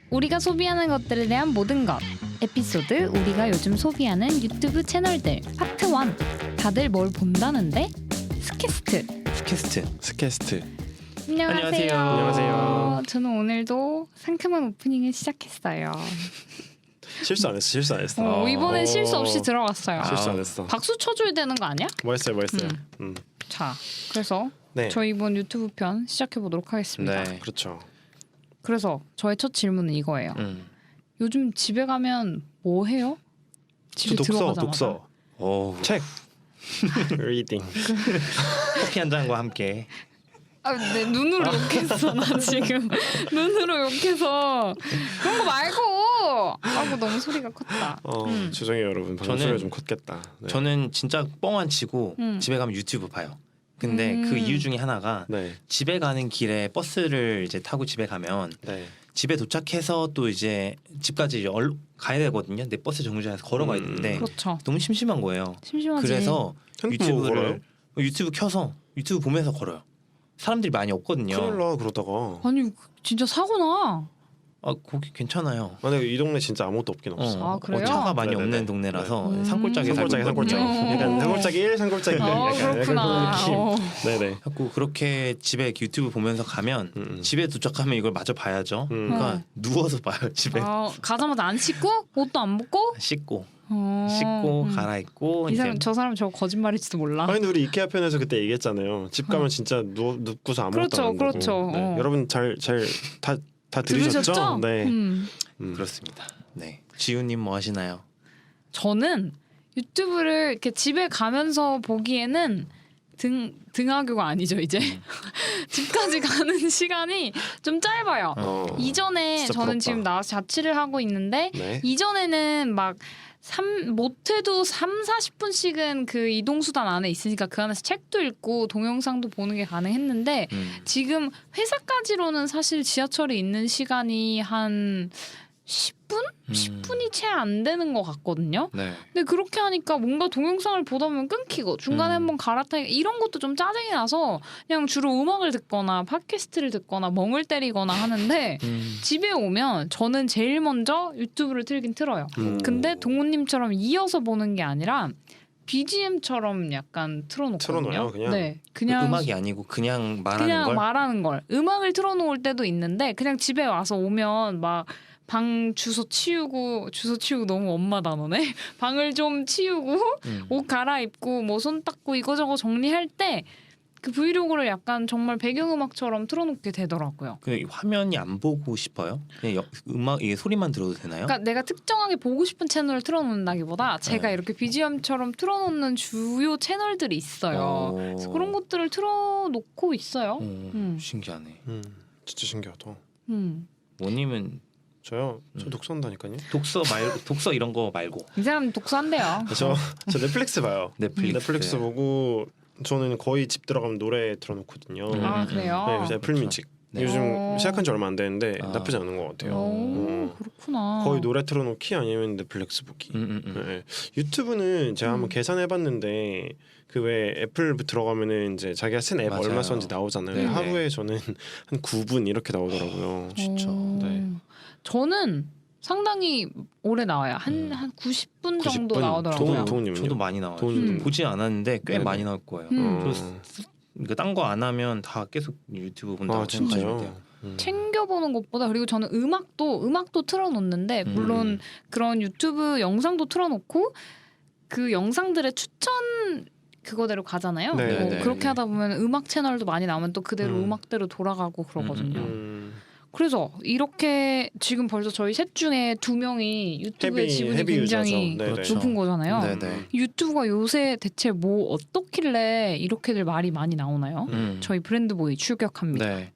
우리가 소비하는 것들에 대한 모든 것 에피소드 우리가 요즘 소비하는 유튜브 채널들 파트 1 다들 뭘 본다는데? 스캐스트 안녕하세요. 안녕하세요. 저는 오늘도 상큼한 오프닝을 시작했어요. 실수 안 했어. 이번엔 실수 없이 들어갔어요. 실수 안 했어. 박수 쳐줘야 되는 거 아니야? 뭐 했어요. 자, 그래서 네. 저희 이번 유튜브 편 시작해 보도록 하겠습니다. 네. 그렇죠. 그래서 저의 첫 질문은 이거예요. 요즘 집에 가면 뭐 해요? 집에 들어가자마자. 독서. 오, 책. reading. 커피 한 잔과 함께. 내 눈으로 욕했어 나 지금 눈으로 욕해서 그런 거 말고 너무 소리가 컸다. 죄송해요 여러분. 방금 소리가 좀 컸겠다. 네. 저는 진짜 뻥안 치고 집에 가면 유튜브 봐요. 근데 그 이유 중에 하나가 네. 집에 가는 길에 버스를 이제 타고 집에 가면 네. 집에 도착해서 또 이제 집까지 이제 가야 되거든요. 내 버스 정류장에서 걸어가야 되는데 그렇죠. 너무 심심한 거예요. 심심하지. 그래서 걸어요? 유튜브 켜서 유튜브 보면서 걸어요. 사람들이 많이 없거든요. 큰일 나 그러다가. 아니 진짜 사고나. 아 거기 괜찮아요. 근데 이 동네 진짜 아무것도 없긴 없어. 아, 그래요? 차가 많이 네네네. 없는 동네라서 네. 산골짜기에 산골짜기. 약간 산골짜기 1, 산골짜기 2. 그렇구나. 약간 네네. 자꾸 그렇게 집에 유튜브 보면서 가면 집에 도착하면 이걸 마저 봐야죠. 그러니까 누워서 봐요 집에. 가자마자 안 씻고 옷도 안 벗고 씻고 갈아입고 이 이제 사람 저 사람 저 거짓말일지도 몰라. 아니 근데 우리 이케아 편에서 그때 얘기했잖아요. 집 가면 진짜 눕고서 아무것도 안 한다고. 그렇죠. 네. 여러분 다 들으셨죠? 네. 그렇습니다. 네, 지우님 뭐 하시나요? 저는 유튜브를 이렇게 집에 가면서 보기에는 등하교가 아니죠 이제 집까지 가는 시간이 좀 짧아요. 이전에 진짜 저는 부럽다. 지금 나와서 자취를 하고 있는데 네. 이전에는 막 못해도 3-40분씩은 그 이동수단 안에 있으니까 그 안에서 책도 읽고 동영상도 보는 게 가능했는데 지금 회사까지로는 사실 지하철에 있는 시간이 한 10분? 10분이 채 안 되는 것 같거든요. 네. 근데 그렇게 하니까 뭔가 동영상을 보다 보면 끊기고 중간에 한번 갈아타니까 이런 것도 좀 짜증이 나서 그냥 주로 음악을 듣거나 팟캐스트를 듣거나 멍을 때리거나 하는데 집에 오면 저는 제일 먼저 유튜브를 틀긴 틀어요. 근데 동훈님처럼 이어서 보는 게 아니라 BGM처럼 약간 틀어놓거든요. 틀어놓아요, 그냥? 네, 그냥 음악이 아니고 그냥 말하는 걸. 말하는 걸. 음악을 틀어놓을 때도 있는데 그냥 집에 와서 오면 막 방 주소 치우고 너무 엄마 단어네. 방을 좀 치우고 옷 갈아입고 뭐 손 닦고 이거저거 정리할 때 그 브이로그를 약간 정말 배경음악처럼 틀어놓게 되더라고요. 그 화면이 안 보고 싶어요? 그냥 음악 이게 소리만 들어도 되나요? 그러니까 내가 특정하게 보고 싶은 채널을 틀어놓는다기보다 제가 이렇게 BGM처럼 틀어놓는 주요 채널들이 있어요. 그래서 그런 것들을 틀어놓고 있어요. 신기하네. 진짜 신기하다. 원님은 저 독서한다니까요. 독서 이런 거 말고. 이 사람 독서한대요. 저 넷플릭스 봐요. 넷플릭스 보고 저는 거의 집 들어가면 노래 틀어놓거든요. 아 그래요? 네, 그래서 애플뮤직. 네. 요즘 시작한 지 얼마 안 됐는데 나쁘지 않은 것 같아요. 그렇구나. 거의 노래 틀어놓기 아니면 넷플릭스 보기. 네. 유튜브는 제가 한번 계산해봤는데 그 왜 애플 들어가면은 이제 자기가 쓴 앱 얼마 썼는지 나오잖아요. 네네. 하루에 저는 한 9분 이렇게 나오더라고요. 진짜. 네. 저는 상당히 오래 나와요. 한 90분 정도 90분? 나오더라고요. 동훈님은요? 저도 많이 나와요. 동훈님도 보지 않았는데 꽤 네네. 많이 나올 거예요. 그러니까 딴 거 안 하면 다 계속 유튜브 본다고 생각하시면 돼요. 챙겨보는 것보다 그리고 저는 음악도 틀어놓는데 물론 그런 유튜브 영상도 틀어놓고 그 영상들의 추천 그거대로 가잖아요. 네. 그렇게 하다 보면 음악 채널도 많이 나오면 또 그대로 음악대로 돌아가고 그러거든요. 그래서 이렇게 지금 벌써 저희 셋 중에 2명이 유튜브의 지분이 굉장히 그렇죠. 높은 거잖아요. 네네. 유튜브가 요새 대체 뭐 어떻길래 이렇게들 말이 많이 나오나요? 저희 브랜드보이 출격합니다. 네.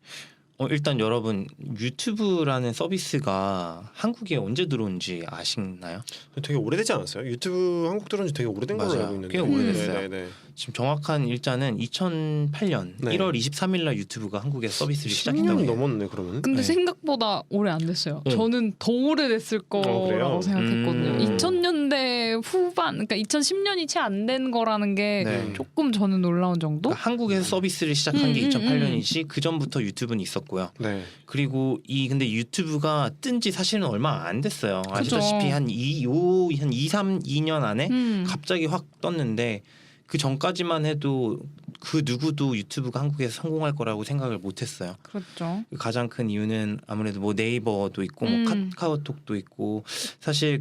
일단 여러분 유튜브라는 서비스가 한국에 언제 들어온지 아시나요? 되게 오래되지 않았어요? 유튜브 한국 들어온 지 되게 오래된 걸로 맞아요. 알고 있는데. 꽤 오래됐어요. 네네. 지금 정확한 일자는 2008년 네. 1월 23일 날 유튜브가 한국에서 서비스를 시작했다고 10년이 해요. 넘었네 그러면. 근데 네. 생각보다 오래 안 됐어요. 저는 더 오래됐을 그래요? 거라고 생각했거든요. 2000년대 후반, 그러니까 2010년이 채 안 된 거라는 게 네. 조금 저는 놀라운 정도? 그러니까 한국에서 서비스를 시작한 게 2008년이지 그 전부터 유튜브는 있었고요. 네. 그리고 근데 유튜브가 뜬 지 사실은 얼마 안 됐어요. 그죠. 아시다시피 한 2년 안에 갑자기 확 떴는데 그 전까지만 해도 그 누구도 유튜브가 한국에서 성공할 거라고 생각을 못 했어요. 그렇죠. 가장 큰 이유는 아무래도 뭐 네이버도 있고 뭐 카카오톡도 있고 사실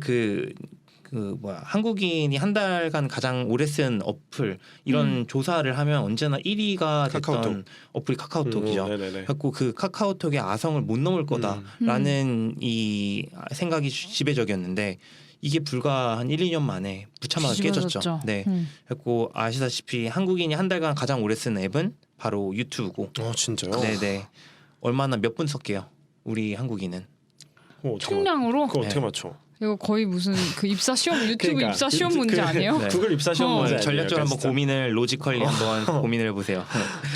한국인이 한 달간 가장 오래 쓴 어플 이런 조사를 하면 언제나 1위가 됐던 카카오톡. 어플이 카카오톡이죠. 네네네. 그래서 그 카카오톡의 아성을 못 넘을 거다라는 이 생각이 지배적이었는데 이게 불과 한 1, 2년 만에 무참하게 깨졌죠. 뒤집어졌죠. 네. 그래서 아시다시피 한국인이 한 달간 가장 오래 쓴 앱은 바로 유튜브고. 진짜요? 네네. 얼마나 몇 분 썼게요? 우리 한국인은. 총량으로? 그거 어떻게 네. 맞춰? 이거 거의 무슨 그 입사 시험 유튜브 그러니까, 입사 시험 문제 아니에요? 네. 구글 입사 시험 문제 아니에요? 전략적으로 한번 진짜? 고민을 로지컬리 한번 고민을 해보세요.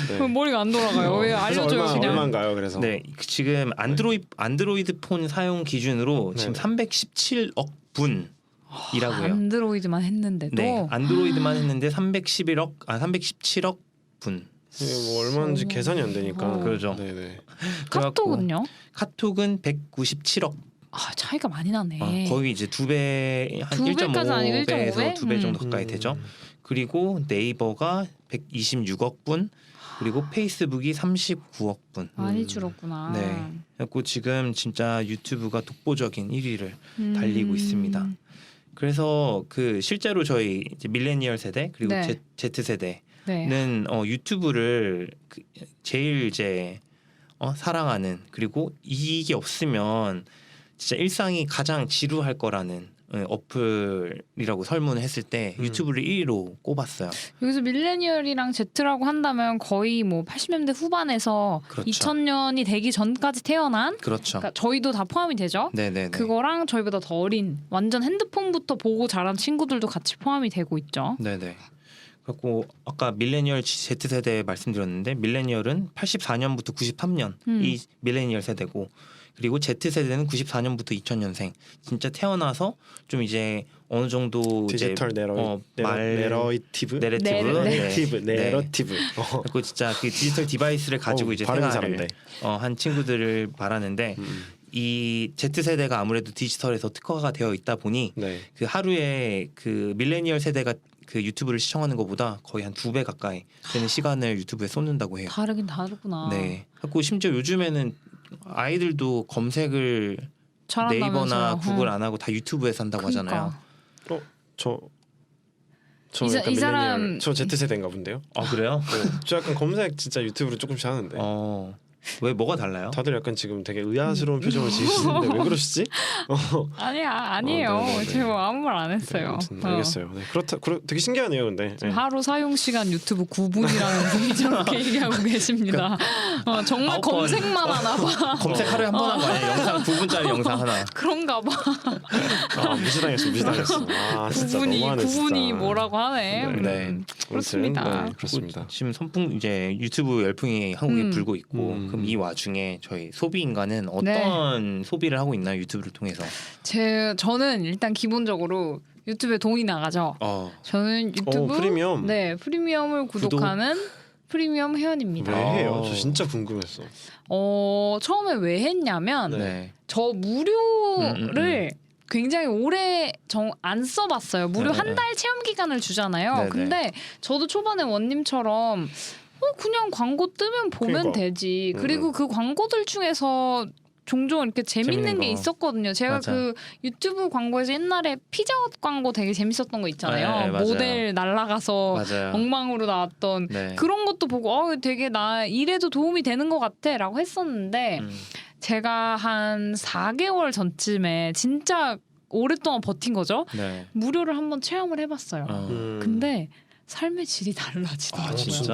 네. 그럼 머리가 안 돌아가요. 왜 알려줘요 그냥? 얼마인가요? 그래서 네, 지금 안드로이드 폰 사용 기준으로 지금 네. 317억 분이라고요. 안드로이드만 했는데도 네, 안드로이드만 했는데 317억 분. 이게 뭐 얼마인지 계산이 안 되니까. 그러죠. 네네. 카톡은요? 카톡은 197억. 차이가 많이 나네. 거의 이제 두 배, 한 두 배까지 아니고 1.5배에서 1.5배? 2배 정도 가까이 되죠. 그리고 네이버가 126억 분, 그리고 페이스북이 39억 분. 많이 줄었구나. 네. 그래서 지금 진짜 유튜브가 독보적인 1위를 달리고 있습니다. 그래서 실제로 저희 이제 밀레니얼 세대 그리고 네. Z 세대는 네. 유튜브를 제일 이제 사랑하는, 그리고 이게 없으면 진짜 일상이 가장 지루할 거라는 어플이라고 설문을 했을 때 유튜브를 1위로 꼽았어요. 여기서 밀레니얼이랑 Z라고 한다면 거의 뭐 80년대 후반에서 그렇죠. 2000년이 되기 전까지 태어난, 그렇죠. 그러니까 저희도 다 포함이 되죠. 네네네. 그거랑 저희보다 더 어린 완전 핸드폰부터 보고 자란 친구들도 같이 포함이 되고 있죠. 네네. 그리고 아까 밀레니얼 Z 세대 말씀드렸는데 밀레니얼은 84년부터 93년 이 밀레니얼 세대고, 그리고 Z 세대는 94년부터 2000년생. 진짜 태어나서 좀 이제 어느 정도 디지털 내러티브. 그리고 진짜 그 디지털 디바이스를 가지고 이제 발음이 생활을 잘한데. 한 친구들을 말하는데 이 Z 세대가 아무래도 디지털에서 특화가 되어 있다 보니 네. 그 하루에 그 밀레니얼 세대가 그 유튜브를 시청하는 것보다 거의 한 2배 가까이 되는 시간을 유튜브에 쏟는다고 해요. 다르긴 다르구나. 네. 그리고 심지어 요즘에는 아이들도 검색을 잘한다면서요. 네이버나 구글 안 하고 다 유튜브에서 한다고 하잖아요. 저 이 약간 사람- 밀레니얼, 저 Z 세대인가 본데요. 아 그래요? 저 약간 검색 진짜 유튜브로 조금씩 하는데. 왜 뭐가 달라요? 다들 약간 지금 되게 의아스러운 표정을 지으시는데 왜 그러시지? 아니에요. 네네네. 제가 아무 말 안 했어요. 아무튼 알겠어요. 네, 되게 신기하네요, 근데. 네. 하루 사용 시간 유튜브 9분이라는 분이 저렇게 얘기하고 계십니다. 정말 9번. 검색만 하나 봐. 검색 하루에 한 번 한 거 아니에요? 영상 9분짜리 영상 하나. 그런가 봐. 무시당했어. 진짜 9분이 너무하네, 진짜. 9분이 뭐라고 하네. 네. 그렇습니다. 아무튼, 네, 그렇습니다. 지금 선풍 이제 유튜브 열풍이 한국에 불고 있고, 그럼 이 와중에 저희 소비 인간은 어떤 소비를 하고 있나요? 유튜브를 통해서? 저는 일단 기본적으로 유튜브에 돈이 나가죠. 저는 유튜브 프리미엄. 네, 프리미엄을 구독하는 프리미엄 회원입니다. 왜 해요? 저 진짜 궁금했어. 처음에 왜 했냐면 네. 저 무료를 굉장히 오래 안 써봤어요. 무료 네. 한 달 체험 기간을 주잖아요. 네, 근데 저도 초반에 원님처럼 그냥 광고 뜨면 보면 그러니까. 되지. 그리고 그 광고들 중에서 종종 이렇게 재밌는 재밌는 게 거. 있었거든요. 제가 맞아. 그 유튜브 광고에서 옛날에 피자헛 광고 되게 재밌었던 거 있잖아요. 네, 맞아요. 모델 날아가서 맞아요. 엉망으로 나왔던 네. 그런 것도 보고 되게 나 일에도 도움이 되는 것 같아라고 했었는데 제가 한 4개월 전쯤에 진짜 오랫동안 버틴 거죠. 네. 무료를 한번 체험을 해봤어요. 근데 삶의 질이 달라지더라고요. 진짜?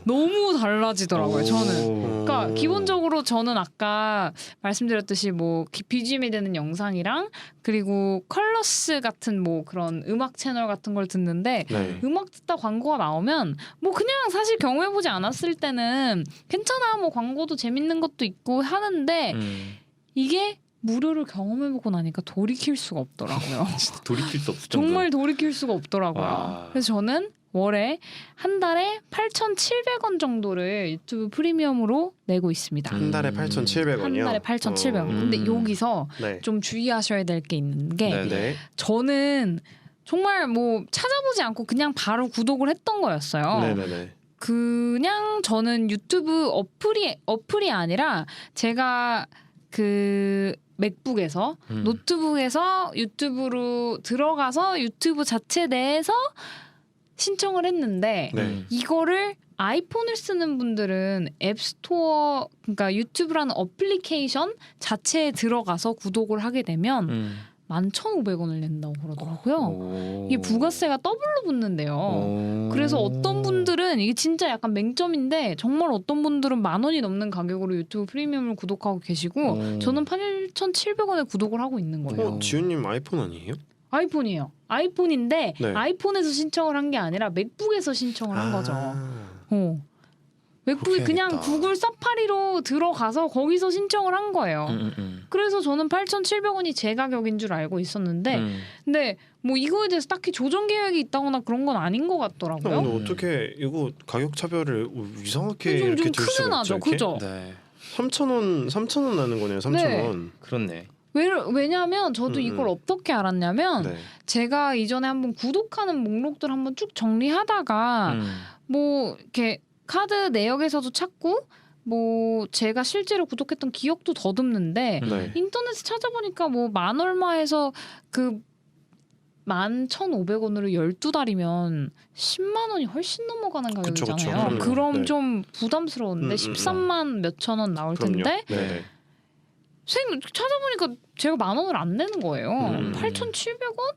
너무 달라지더라고요. 저는. 그러니까 오. 기본적으로 저는 아까 말씀드렸듯이 뭐 BGM이 되는 영상이랑 그리고 컬러스 같은 뭐 그런 음악 채널 같은 걸 듣는데 네. 음악 듣다 광고가 나오면 뭐 그냥 사실 경험해보지 않았을 때는 괜찮아 뭐 광고도 재밌는 것도 있고 하는데 이게 무료를 경험해보고 나니까 돌이킬 수가 없더라고요. 돌이킬 수 없을 정도. 정말 돌이킬 수가 없더라고요. 와. 그래서 저는 월에 한 달에 8,700원 정도를 유튜브 프리미엄으로 내고 있습니다. 한 달에 8,700원이요. 한 달에 8,700원. 근데 여기서 네. 좀 주의하셔야 될 게 있는 게 네. 네. 저는 정말 뭐 찾아보지 않고 그냥 바로 구독을 했던 거였어요. 네네네. 그냥 저는 유튜브 어플이 아니라 제가 그 맥북에서 노트북에서 유튜브로 들어가서 유튜브 자체 내에서 신청을 했는데 네. 이거를 아이폰을 쓰는 분들은 앱스토어 그러니까 유튜브라는 어플리케이션 자체에 들어가서 구독을 하게 되면 11,500원을 낸다고 그러더라고요. 이게 부가세가 더블로 붙는데요. 그래서 어떤 분들은 이게 진짜 약간 맹점인데 정말 어떤 분들은 10,000원이 넘는 가격으로 유튜브 프리미엄을 구독하고 계시고 저는 8,700원에 구독을 하고 있는 거예요. 지훈님 아이폰 아니에요? 아이폰이에요. 아이폰인데 네. 아이폰에서 신청을 한 게 아니라 맥북에서 신청을 한 거죠. 맥북이 그렇게 그냥 해야겠다. 구글 사파리로 들어가서 거기서 신청을 한 거예요. 그래서 저는 8,700원이 제 가격인 줄 알고 있었는데 근데 뭐 이거에 대해서 딱히 조정 계획이 있다거나 그런 건 아닌 것 같더라고요. 근데 어떻게 이거 가격 차별을 이상하게 좀 이렇게 둘 크게 수가 나죠, 있죠? 이렇게? 그죠? 네. 3,000원 나는 거네요. 3,000원. 그렇네. 왜냐면 저도 이걸 어떻게 알았냐면 네. 제가 이전에 한번 구독하는 목록들 한번 쭉 정리하다가 뭐 이렇게 카드 내역에서도 찾고 뭐 제가 실제로 구독했던 기억도 더듬는데 네. 인터넷에 찾아보니까 뭐 만 얼마에서 그 11,500원으로 12달이면 10만 원이 훨씬 넘어가는 그쵸, 가격이잖아요. 그쵸. 그럼 네. 좀 부담스러운데 13만 몇천 원 나올 텐데 네. 찾아보니까 제가 10,000원을 안 내는 거예요. 8,700원?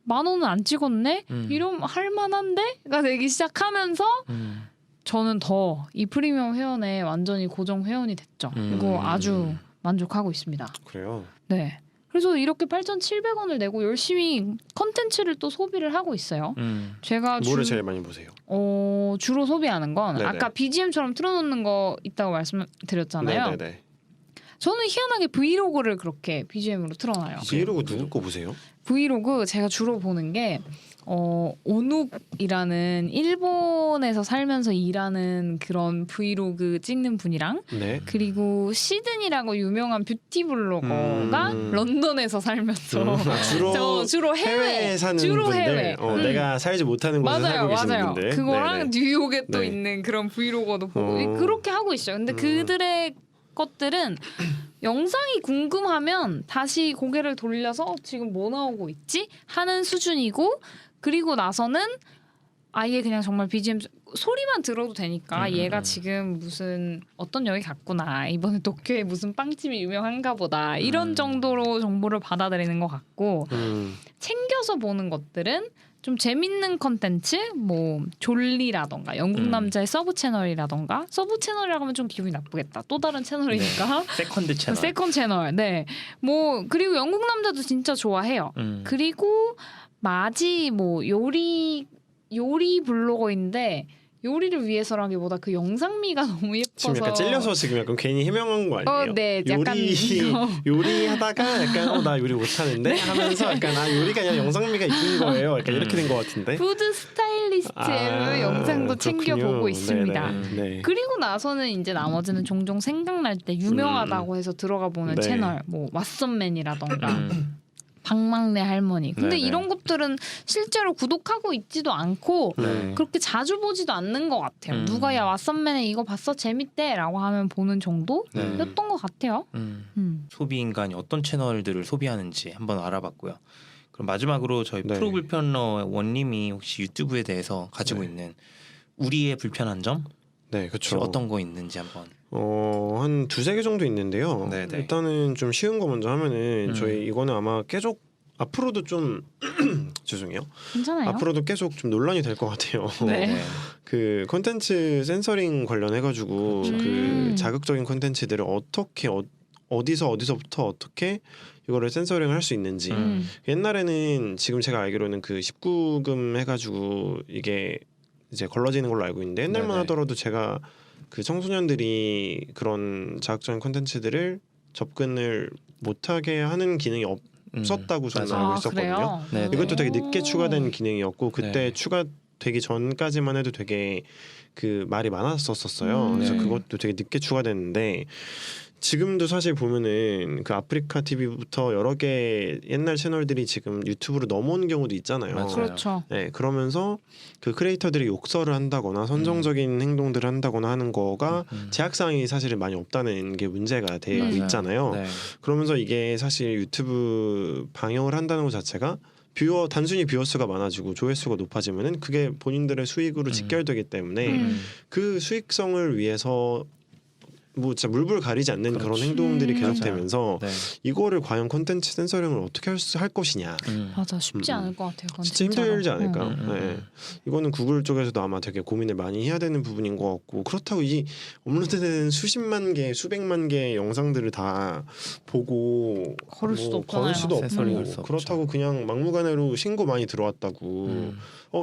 10,000원은 안 찍었네? 이러면 할만한데?가 되기 시작하면서 저는 더 이 프리미엄 회원에 완전히 고정 회원이 됐죠. 이거 아주 만족하고 있습니다. 그래요. 네. 그래서 이렇게 8,700원을 내고 열심히 컨텐츠를 또 소비를 하고 있어요. 제가 뭐를 제일 많이 보세요? 주로 소비하는 건 네네. 아까 BGM처럼 틀어놓는 거 있다고 말씀드렸잖아요. 네네네. 저는 희한하게 브이로그를 그렇게 BGM으로 틀어놔요. 브이로그 누구 거 보세요? 브이로그 제가 주로 보는 게 오눕이라는 일본에서 살면서 일하는 그런 브이로그 찍는 분이랑 네. 그리고 시든이라고 유명한 뷰티 블로거가 런던에서 살면서 주로 해외에 사는 주로 분들, 해외. 내가 살지 못하는 곳에 살고 계시는 분들. 그거랑 네네. 뉴욕에 또 네. 있는 그런 브이로거도 보고 그렇게 하고 있어요. 근데 그들의 것들은 영상이 궁금하면 다시 고개를 돌려서 지금 뭐 나오고 있지? 하는 수준이고 그리고 나서는 아예 그냥 정말 BGM 소리만 들어도 되니까 얘가 지금 무슨 어떤 역에 갔구나 이번에 도쿄에 무슨 빵집이 유명한가 보다 이런 정도로 정보를 받아들이는 것 같고 챙겨서 보는 것들은 좀 재밌는 컨텐츠 뭐 졸리라던가 영국 남자의 서브 채널이라던가 서브 채널이라고 하면 좀 기분이 나쁘겠다 또 다른 채널이니까 세컨드 채널. 세컨 채널 네뭐 그리고 영국 남자도 진짜 좋아해요 그리고 마지 뭐 요리 블로거인데 요리를 위해서라기보다 그 영상미가 너무 예뻐서 지금 약간 찔려서 지금 약간 괜히 해명한 거 아니에요? 네, 약간 요리하다가 약간 나 요리 못하는데 하면서 약간 요리가 아니라 영상미가 이쁜 거예요. 약간 이렇게 된 것 같은데. 푸드 스타일리스트의 영상도 챙겨 보고 있습니다. 네. 그리고 나서는 이제 나머지는 종종 생각날 때 유명하다고 해서 들어가 보는 네. 채널 뭐 왓썸맨이라던가 박막내 할머니. 근데 네네. 이런 것들은 실제로 구독하고 있지도 않고 네. 그렇게 자주 보지도 않는 것 같아요. 누가 야 왓썸맨에 이거 봤어 재밌대라고 하면 보는 정도였던 것 같아요. 소비 인간이 어떤 채널들을 소비하는지 한번 알아봤고요. 그럼 마지막으로 저희 네. 프로 불편러 원님이 혹시 유튜브에 대해서 가지고 네. 있는 우리의 불편한 점 네, 그렇죠. 어떤 거 있는지 한번. 한 두세 개 정도 있는데요. 네네. 일단은 좀 쉬운 거 먼저 하면은 저희 이거는 아마 계속 앞으로도 좀 죄송해요. 괜찮아요. 앞으로도 계속 좀 논란이 될 것 같아요. 네. 그 콘텐츠 센서링 관련해가지고 그렇죠. 그 자극적인 콘텐츠들을 어떻게 어디서부터 어떻게 이거를 센서링을 할 수 있는지. 옛날에는 지금 제가 알기로는 그 19금 해가지고 이게 이제 걸러지는 걸로 알고 있는데 옛날만 네네. 하더라도 제가 그 청소년들이 그런 자극적인 콘텐츠들을 접근을 못하게 하는 기능이 없었다고 저는 맞아요. 알고 있었거든요. 그래요? 네, 이것도 되게 늦게 오. 추가된 기능이었고 그때 네. 추가되기 전까지만 해도 되게 그 말이 많았었어요. 그래서 네. 그것도 되게 늦게 추가됐는데 지금도 사실 보면은 그 아프리카 TV부터 여러 개 옛날 채널들이 지금 유튜브로 넘어오는 경우도 있잖아요. 맞아요. 그렇죠. 네, 그러면서 그 크리에이터들이 욕설을 한다거나 선정적인 행동들을 한다거나 하는 거가 제약사항이 사실은 많이 없다는 게 문제가 되고 맞아요. 있잖아요. 네. 그러면서 이게 사실 유튜브 방영을 한다는 것 자체가 단순히 뷰어수가 많아지고 조회수가 높아지면은 그게 본인들의 수익으로 직결되기 때문에 그 수익성을 위해서 뭐 진짜 물불 가리지 않는 그런 그렇지. 행동들이 맞아요. 계속되면서 네. 이거를 과연 콘텐츠 센서링을 어떻게 할 것이냐 맞아, 쉽지 않을 것 같아요. 그건 진짜 진짜로. 힘들지 않을까. 음. 네. 이거는 구글 쪽에서도 아마 되게 고민을 많이 해야 되는 부분인 것 같고 그렇다고 이 업로드되는 수십만 개, 수백만 개 영상들을 다 보고 걸을 수도 없잖아요. 걸을 수도 센서링 없고 할 수 없죠. 그렇다고 그냥 막무가내로 신고 많이 들어왔다고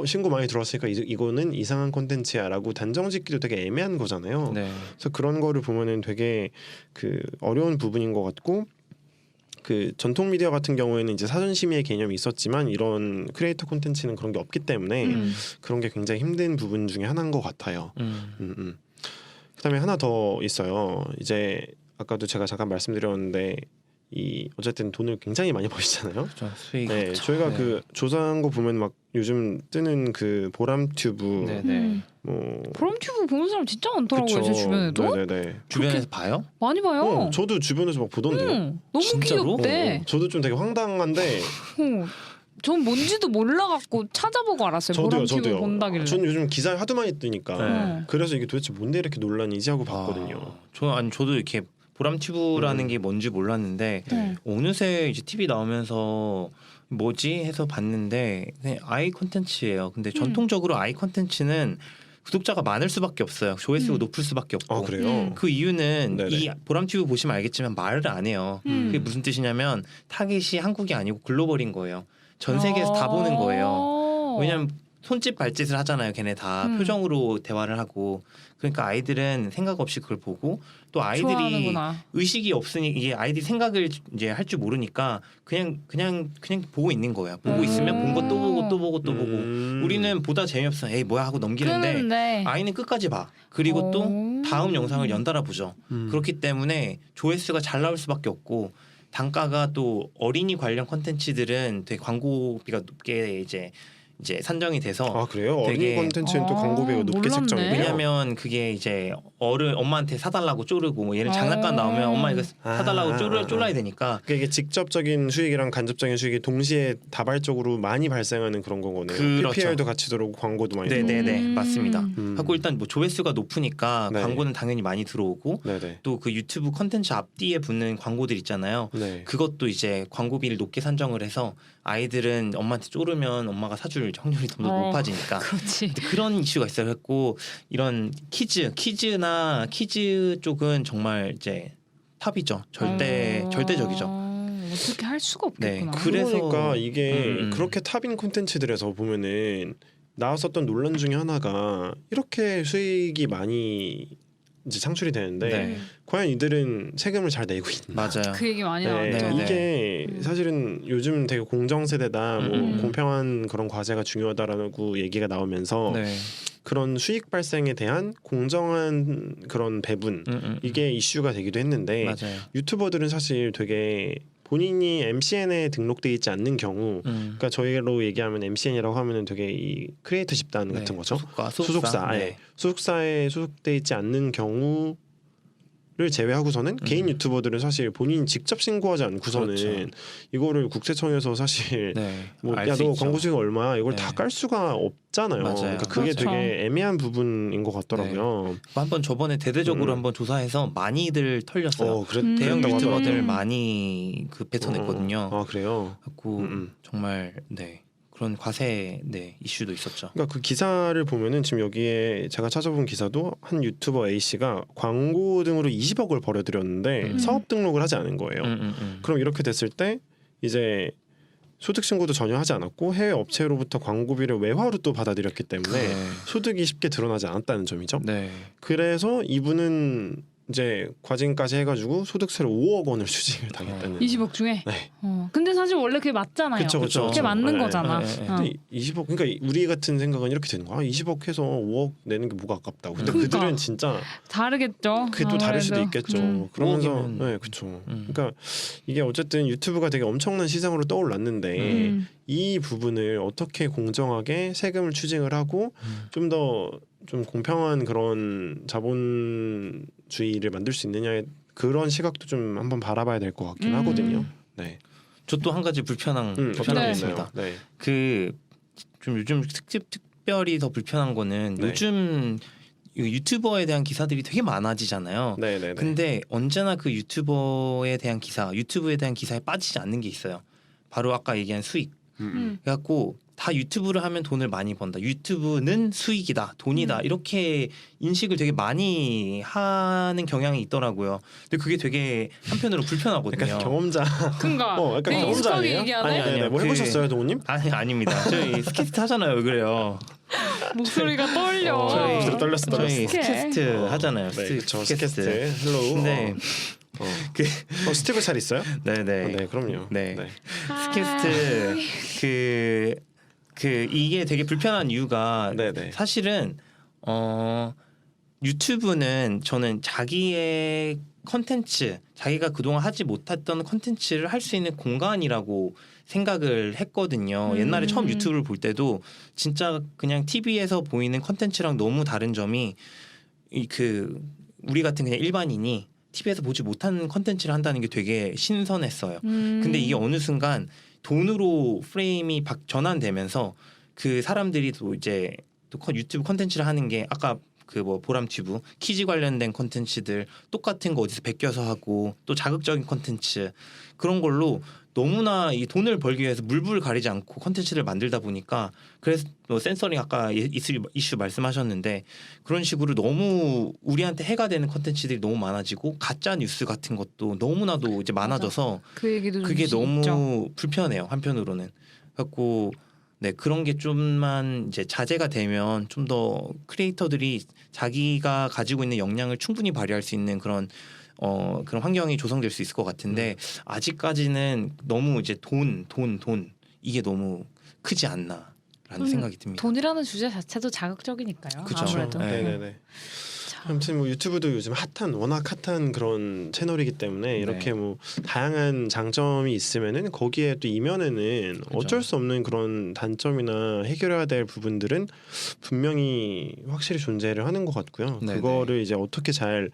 신고 많이 들어왔으니까 이거는 이상한 콘텐츠야라고 단정짓기도 되게 애매한 거잖아요. 네. 그래서 그런 거를 보면은 되게 그 어려운 부분인 것 같고 그 전통 미디어 같은 경우에는 이제 사전 심의의 개념이 있었지만 이런 크리에이터 콘텐츠는 그런 게 없기 때문에 그런 게 굉장히 힘든 부분 중에 하나인 것 같아요. 그다음에 하나 더 있어요. 이제 아까도 제가 잠깐 말씀드렸는데 이 어쨌든 돈을 굉장히 많이 버시잖아요. 그렇죠. 수익. 네, 저희가 네. 그 조사한 거 보면 막 요즘 뜨는 그 보람튜브 네네. 뭐 보람튜브 보는 사람 진짜 많더라고요. 제 그쵸. 주변에도. 네네네. 주변에서 봐요? 많이 봐요. 저도 주변에서 막 보던데요. 너무 진짜로? 귀엽대. 저도 좀 되게 황당한데 전 뭔지도 몰라갖고 찾아보고 알았어요. 보람튜브 본다길래. 전 요즘 기사에 하도 많이 뜨니까 네. 그래서 이게 도대체 뭔데 이렇게 논란이지 하고 봤거든요. 저도 이렇게 보람튜브라는 게 뭔지 몰랐는데 네. 어느새 이제 TV 나오면서 뭐지 해서 봤는데 그냥 아이 콘텐츠예요. 근데 전통적으로 아이 콘텐츠는 구독자가 많을 수밖에 없어요. 조회수가 높을 수밖에 없고. 아 그래요? 그 이유는 네네. 이 보람튜브 보시면 알겠지만 말을 안 해요. 그게 무슨 뜻이냐면 타깃이 한국이 아니고 글로벌인 거예요. 전 세계에서 다 보는 거예요. 왜냐면 손짓 발짓을 하잖아요. 걔네 다 표정으로 대화를 하고. 그러니까 아이들은 생각 없이 그걸 보고 또 아이들이 좋아하는구나. 의식이 없으니 이게 아이들이 생각을 이제 할 줄 모르니까 그냥 보고 있는 거예요. 보고 있으면 본 거 또 보고 또 보고 또 보고. 우리는 보다 재미없어. 에이 뭐야 하고 넘기는데 그런데 아이는 끝까지 봐. 그리고 또 다음 영상을 연달아 보죠. 그렇기 때문에 조회수가 잘 나올 수밖에 없고 단가가 또 어린이 관련 콘텐츠들은 되게 광고비가 높게 이제 산정이 돼서 아 그래요? 어린이 되게 콘텐츠는 또 광고비가 높게 몰랐네. 책정돼요. 왜냐면 그게 이제 엄마한테 사달라고 쪼르고 뭐 얘는 장난감 나오면 엄마 이거 사달라고 쫄라야 되니까 그러니까 이게 직접적인 수익이랑 간접적인 수익이 동시에 다발적으로 많이 발생하는 그런 거거든요. 그렇죠. PPL도 같이 들어오고 광고도 많이 들어오고. 네네네 맞습니다. 음. 하고 일단 뭐 조회수가 높으니까 네. 광고는 당연히 많이 들어오고 네네. 또 그 유튜브 컨텐츠 앞뒤에 붙는 광고들 있잖아요. 네. 그것도 이제 광고비를 높게 산정을 해서 아이들은 엄마한테 쪼르면 엄마가 사줄 확률이 더 높아지니까 그렇지. 그런 이슈가 있어요. 했고 이런 키즈나 키즈 쪽은 정말 이제 탑이죠. 절대적이죠. 어떻게 할 수가 없겠구나. 네, 그래서 그러니까 이게 그렇게 탑인 콘텐츠들에서 보면은 나왔었던 논란 중에 하나가 이렇게 수익이 많이 이제 창출이 되는데 네. 과연 이들은 세금을 잘 내고 있나? 맞아요. 그 얘기 많이 네, 나왔죠. 네. 이게 사실은 요즘 되게 공정 세대다, 뭐 공평한 그런 과제가 중요하다라고 얘기가 나오면서 네. 그런 수익 발생에 대한 공정한 그런 배분 이게 이슈가 되기도 했는데 맞아요. 유튜버들은 사실 되게 본인이 MCN에 등록돼 있지 않는 경우, 그러니까 저희로 얘기하면 MCN이라고 하면은 되게 이 크리에이터 집단 네. 같은 거죠. 소속사. 예. 네. 소속사에 소속돼 있지 않는 경우를 제외하고서는 개인 유튜버들은 사실 본인 직접 신고하지 않고서는 그렇죠. 이거를 국세청에서 사실 네. 뭐 알 야 수 너 있죠. 광고 수익 얼마야 이걸 네. 다 깔 수가 없잖아요. 맞아요. 그러니까 그게 그렇죠. 되게 애매한 부분인 것 같더라고요. 한번 저번에 대대적으로 한번 조사해서 많이들 털렸어요. 대형 그랬다고 유튜버들 하더라고요. 많이 그 뱉어냈거든요. 아 그래요? 갖고 정말 네 그런 과세 네, 이슈도 있었죠. 그러니까 그 기사를 보면은 지금 여기에 제가 찾아본 기사도 한 유튜버 A 씨가 광고 등으로 20억을 벌어들였는데 사업 등록을 하지 않은 거예요. 그럼 이렇게 됐을 때 이제 소득 신고도 전혀 하지 않았고 해외 업체로부터 광고비를 외화로 또 받아들였기 때문에 네. 소득이 쉽게 드러나지 않았다는 점이죠. 네. 그래서 이분은 이제 과징까지 해가지고 소득세를 5억 원을 추징을 당했다는. 20억 중에. 네. 근데 사실 원래 그게 맞잖아요. 그쵸, 그쵸. 그게 맞는 네, 거잖아. 네, 네. 근데 20억 그러니까 우리 같은 생각은 이렇게 되는 거야. 20억 해서 5억 내는 게 뭐가 아깝다고. 근데 그러니까. 그들은 진짜 다르겠죠. 그게 또 다를 수도 아무래도. 있겠죠. 그러면서 5억이면 네, 그렇죠. 그러니까 이게 어쨌든 유튜브가 되게 엄청난 시장으로 떠올랐는데 이 부분을 어떻게 공정하게 세금을 추징을 하고 좀 더 좀 공평한 그런 자본주의를 만들 수 있느냐의 그런 시각도 좀 한번 바라봐야 될 것 같긴 하거든요. 네. 저 또 한 가지 불편한 어떤 게 게 네. 있습니다. 있나요? 네. 그 좀 요즘 특별히 더 불편한 거는 네. 요즘 유튜버에 대한 기사들이 되게 많아지잖아요. 네, 네, 네. 근데 언제나 그 유튜버에 대한 기사, 유튜브에 대한 기사에 빠지지 않는 게 있어요. 바로 아까 얘기한 수익. 그래갖고 다 유튜브를 하면 돈을 많이 번다. 유튜브는 수익이다, 돈이다. 이렇게 인식을 되게 많이 하는 경향이 있더라고요. 근데 그게 되게 한편으로 불편하거든요. 약간 경험자. 그러니까 약간 되게 경험자 익숙하게 아니에요? 얘기하네. 아니, 뭐 그- 해보셨어요, 동우님? 아니 아닙니다. 저희 스캐스트 하잖아요. 왜 그래요? 목소리가 떨려. 저희 목소리 떨렸어. 저희 어떡해. 스캐스트 하잖아요. 네, 그렇죠. 스캐스트. 헬로우. 근데 그 스티브 잘 있어요? 네네. 네, 그럼요. 네. 네. 스캐스트 그 이게 되게 불편한 이유가 네, 네. 사실은 유튜브는 저는 자기의 컨텐츠, 자기가 그동안 하지 못했던 컨텐츠를 할 수 있는 공간이라고 생각을 했거든요. 옛날에 처음 유튜브를 볼 때도 진짜 그냥 TV에서 보이는 컨텐츠랑 너무 다른 점이 우리 같은 그냥 일반인이 TV에서 보지 못하는 컨텐츠를 한다는 게 되게 신선했어요. 근데 이게 어느 순간 돈으로 프레임이 전환되면서 그 사람들이 또 이제 또 유튜브 컨텐츠를 하는 게 아까 그 뭐 보람튜브 키즈 관련된 컨텐츠들 똑같은 거 어디서 베껴서 하고 또 자극적인 컨텐츠 그런 걸로 너무나 이 돈을 벌기 위해서 물불 가리지 않고 컨텐츠를 만들다 보니까 그래서 뭐 센서링 아까 이슈 말씀하셨는데 그런 식으로 너무 우리한테 해가 되는 컨텐츠들이 너무 많아지고 가짜 뉴스 같은 것도 너무나도 이제 많아져서 그 얘기도 좀 그게 너무 있죠. 불편해요. 한편으로는. 갖고 네 그런 게 좀만 이제 자제가 되면 좀 더 크리에이터들이 자기가 가지고 있는 역량을 충분히 발휘할 수 있는 그런 환경이 조성될 수 있을 것 같은데 아직까지는 너무 이제 돈 이게 너무 크지 않나라는 생각이 듭니다. 돈이라는 주제 자체도 자극적이니까요. 그쵸. 아무래도. 네. 네네네. 아무튼 뭐 유튜브도 요즘 워낙 핫한 그런 채널이기 때문에 이렇게 뭐 다양한 장점이 있으면은 거기에 또 이면에는 어쩔 수 없는 그런 단점이나 해결해야 될 부분들은 분명히 확실히 존재를 하는 것 같고요. 네네. 그거를 이제 어떻게 잘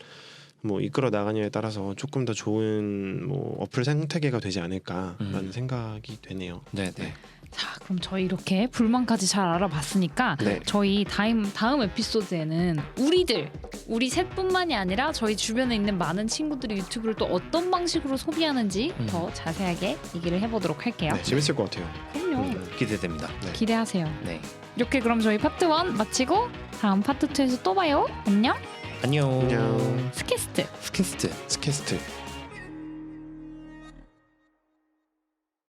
뭐 이끌어 나가냐에 따라서 조금 더 좋은 뭐 어플 생태계가 되지 않을까라는 생각이 되네요. 네네. 자, 그럼 저희 이렇게 불만까지 잘 알아봤으니까 네. 저희 다음 에피소드에는 우리 셋뿐만이 아니라 저희 주변에 있는 많은 친구들이 유튜브를 또 어떤 방식으로 소비하는지 더 자세하게 얘기를 해보도록 할게요. 네, 재밌을 것 같아요. 그럼요. 기대됩니다. 네. 기대하세요. 네. 이렇게 그럼 저희 파트 1 마치고 다음 파트 2에서 또 봐요. 안녕. 안녕. 안녕. 스캐스트. 스캐스트. 스캐스트.